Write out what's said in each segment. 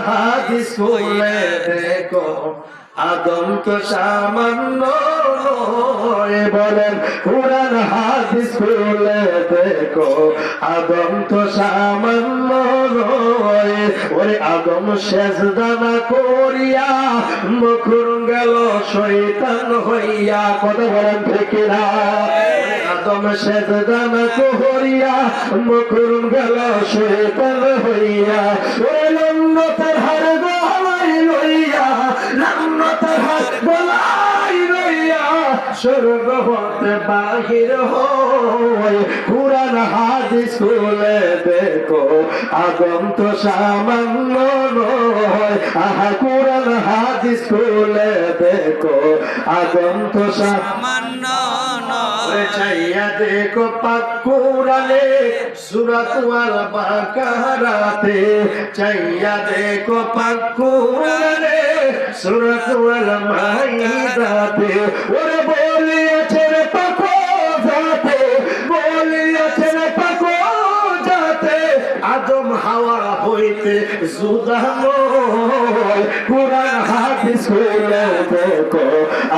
হাদিস খুলে দেখো আদম তো সামান্য নয়। বলেন কোরআন হাদিস খুলে দেখো আদম তো সামান্য নয়। ওরে আদম সেজদা না করিয়া মুখর গেল শয়তান হইয়া। কথা বলেন ঠিক না? আদম সেজদা না করিয়া মুখর গেল শয়তান হইয়া। ওরে লন্নতার হার গলায় লইয়া, লন্নতার হার গলায় লইয়া স্বর্গ হতে বাহির হয়। কোরআন হাদিস খুলে দেখো আদম তো সামান্য নয়। আহা কোরআন হাদিস খুলে দেখো আদম তো সামান্য নয়। চাইয়া দেখো পাক কোরআনে সূরাত আল বাকারাতে। চাইয়া দেখো পাক কোরআনে সূরাত আল মাইদাতে। ওরে বলিয়াছেন পাক জাতে, বলিয়াছেন পাক জাতে আদম হাওয়া হইতে জুদা নয়। কোরআন হাদিস খুলে দেখো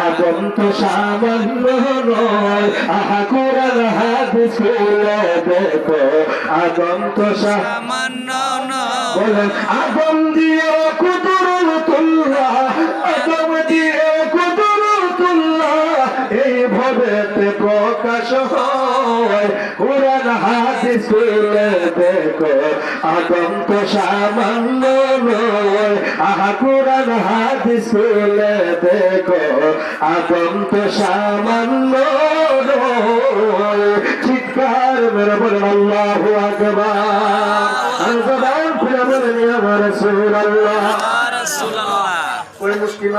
আদম তো সামান্য নয়। আহা কোরআন হাদিস খুলে দেখো আদম তো সামান্য নয়। বলেন আদম দিয়ে কুদরতুল্লাহ, আদম দিয়ে কুদরতুল্লাহ এই ভবেতে প্রকাশ হয়। কোরআন হাদিস খুলে দেখো আদম তো সামান্য নয়। আহা কোরআন হাদিস খুলে দেখো আদম তো সামান্য নয়। চিৎকার মেরে বলেন আল্লাহু আকবার। জবান খুলে বলেন ইয়া রাসূলুল্লাহ। ওই মুসলিম